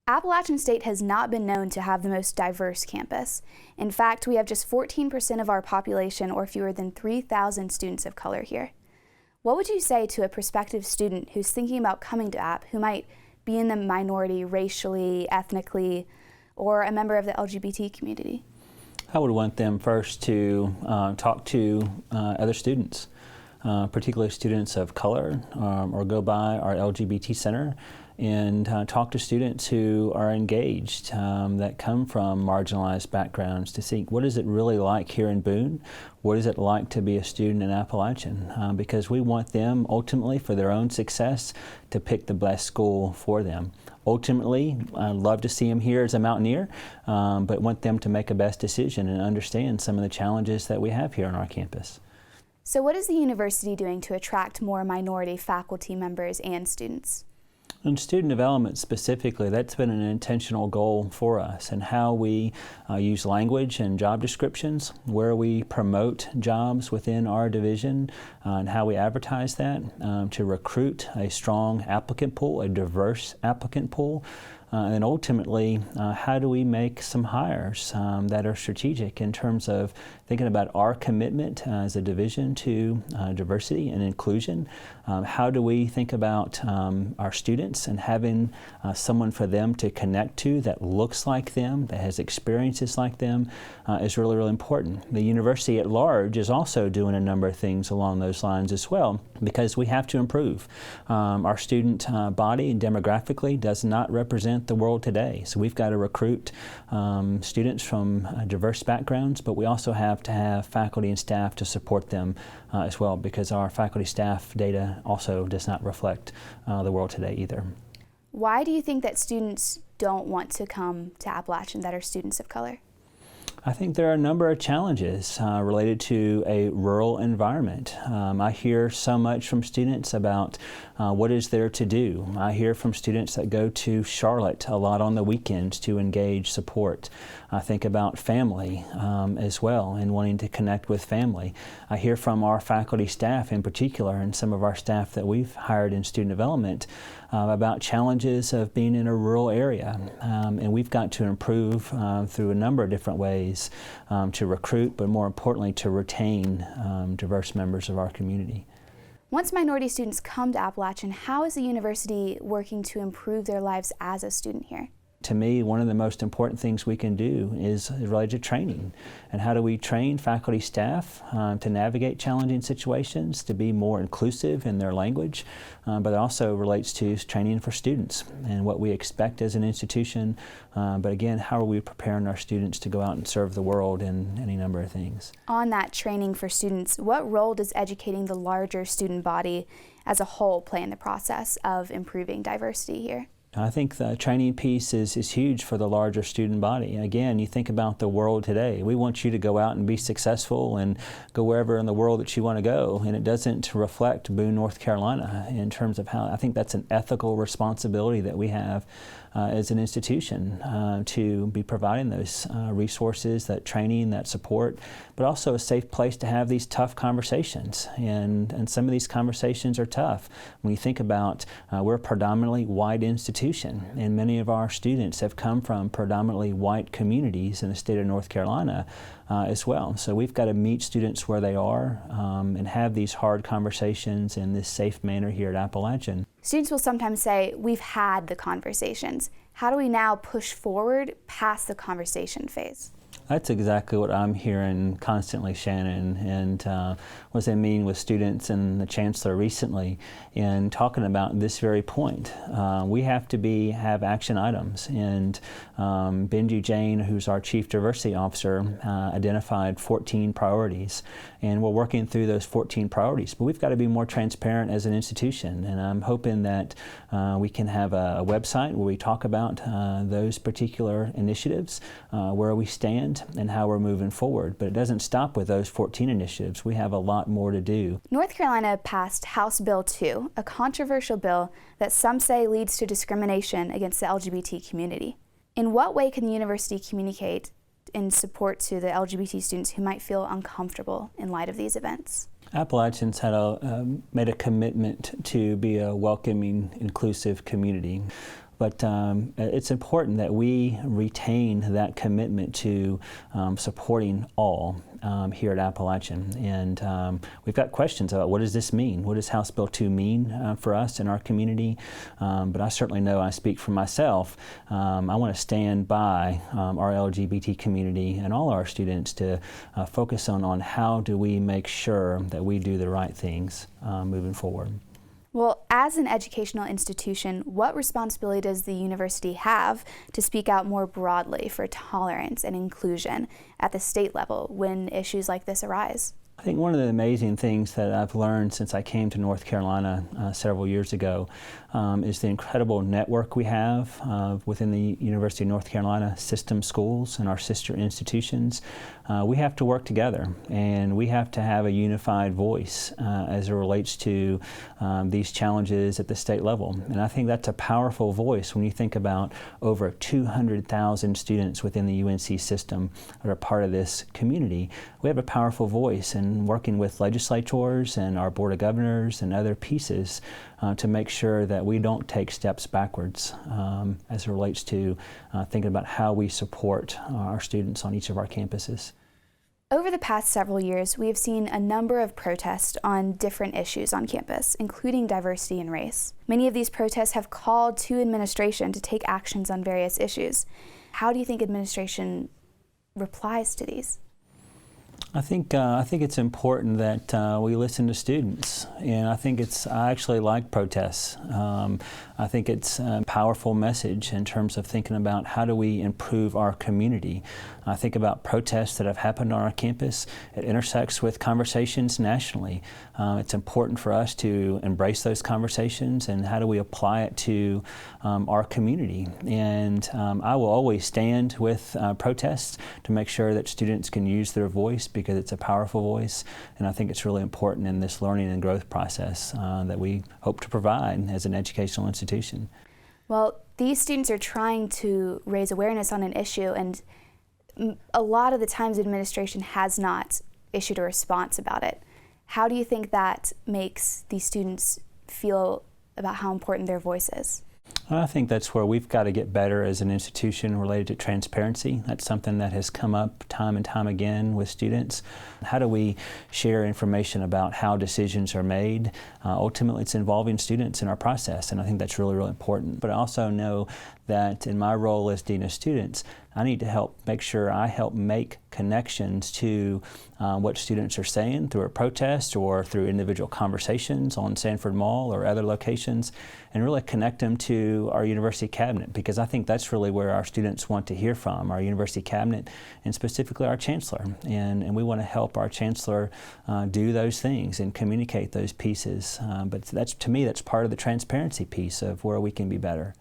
Appalachian State has not been known to have the most diverse campus. In fact, we have just 14% of our population, or fewer than 3,000 students of color here. What would you say to a prospective student who's thinking about coming to App, who might be in the minority racially, ethnically, or a member of the LGBT community? I would want them first to talk to other students, particularly students of color, or go by our LGBT center and talk to students who are engaged, that come from marginalized backgrounds, to see what is it really like here in Boone? What is it like to be a student in Appalachian? Because we want them ultimately, for their own success, to pick the best school for them. Ultimately, I'd love to see them here as a Mountaineer, but want them to make a best decision and understand some of the challenges that we have here on our campus. So what is the university doing to attract more minority faculty members and students? In student development specifically, that's been an intentional goal for us, and how we use language and job descriptions, where we promote jobs within our division, and how we advertise that to recruit a strong applicant pool, a diverse applicant pool. And then ultimately, how do we make some hires that are strategic in terms of thinking about our commitment as a division to diversity and inclusion? How do we think about our students and having someone for them to connect to that looks like them, that has experiences like them, is really, really important. The university at large is also doing a number of things along those lines as well, because we have to improve. Our student body demographically does not represent the world today. So we've got to recruit students from diverse backgrounds, but we also have to have faculty and staff to support them as well, because our faculty staff data also does not reflect the world today either. Why do you think that students don't want to come to Appalachian that are students of color? I think there are a number of challenges related to a rural environment. I hear so much from students about what is there to do. I hear from students that go to Charlotte a lot on the weekends to engage support. I think about family as well, and wanting to connect with family. I hear from our faculty staff in particular, and some of our staff that we've hired in student development, about challenges of being in a rural area. And we've got to improve through a number of different ways to recruit, but more importantly to retain diverse members of our community. Once minority students come to Appalachian, how is the university working to improve their lives as a student here? To me, one of the most important things we can do is related to training. And how do we train faculty staff to navigate challenging situations, to be more inclusive in their language, but it also relates to training for students and what we expect as an institution. But again, how are we preparing our students to go out and serve the world in any number of things? On that training for students, what role does educating the larger student body as a whole play in the process of improving diversity here? I think the training piece is huge for the larger student body. Again, you think about the world today. We want you to go out and be successful and go wherever in the world that you want to go, and it doesn't reflect Boone, North Carolina in terms of how. I think that's an ethical responsibility that we have as an institution to be providing those resources, that training, that support, but also a safe place to have these tough conversations. And some of these conversations are tough. When you think about, we're a predominantly white institution, and many of our students have come from predominantly white communities in the state of North Carolina as well. So we've got to meet students where they are and have these hard conversations in this safe manner here at Appalachian. Students will sometimes say, we've had the conversations. How do we now push forward past the conversation phase? That's exactly what I'm hearing constantly, Shannon, and what I mean with students and the chancellor recently in talking about this very point. We have to have action items, and Benji Jane, who's our Chief Diversity Officer, identified 14 priorities, and we're working through those 14 priorities. But we've got to be more transparent as an institution, and I'm hoping that we can have a website where we talk about those particular initiatives, where we stand, and how we're moving forward. But it doesn't stop with those 14 initiatives. We have a lot more to do. North Carolina passed House Bill 2, a controversial bill that some say leads to discrimination against the LGBT community. In what way can the university communicate in support to the LGBT students who might feel uncomfortable in light of these events? Appalachians had made a commitment to be a welcoming, inclusive community. But it's important that we retain that commitment to supporting all here at Appalachian. And we've got questions about what does this mean? What does House Bill 2 mean for us in our community? But I certainly know I speak for myself. I want to stand by our LGBT community and all our students to focus on how do we make sure that we do the right things moving forward. Well, as an educational institution, what responsibility does the university have to speak out more broadly for tolerance and inclusion at the state level when issues like this arise? I think one of the amazing things that I've learned since I came to North Carolina several years ago is the incredible network we have within the University of North Carolina system schools and our sister institutions. We have to work together, and we have to have a unified voice as it relates to these challenges at the state level. And I think that's a powerful voice when you think about over 200,000 students within the UNC system that are part of this community. We have a powerful voice, and working with legislators and our Board of Governors and other pieces to make sure that we don't take steps backwards as it relates to thinking about how we support our students on each of our campuses. Over the past several years, we have seen a number of protests on different issues on campus, including diversity and race. Many of these protests have called to administration to take actions on various issues. How do you think administration replies to these? I think it's important that we listen to students, and I actually like protests. I think it's a powerful message in terms of thinking about how do we improve our community. I think about protests that have happened on our campus. It intersects with conversations nationally. It's important for us to embrace those conversations, and how do we apply it to our community. And I will always stand with protests to make sure that students can use their voice, because it's a powerful voice, and I think it's really important in this learning and growth process that we hope to provide as an educational institution. Well, these students are trying to raise awareness on an issue, and a lot of the times administration has not issued a response about it. How do you think that makes these students feel about how important their voice is? I think that's where we've got to get better as an institution related to transparency. That's something that has come up time and time again with students. How do we share information about how decisions are made? Ultimately, it's involving students in our process, and I think that's really, really important. But I also know that in my role as Dean of Students, I need to make sure I help make connections to what students are saying through a protest or through individual conversations on Sanford Mall or other locations, and really connect them to our university cabinet, because I think that's really where our students want to hear from, our university cabinet, and specifically our chancellor. And we want to help our chancellor do those things and communicate those pieces. But to me, that's part of the transparency piece of where we can be better.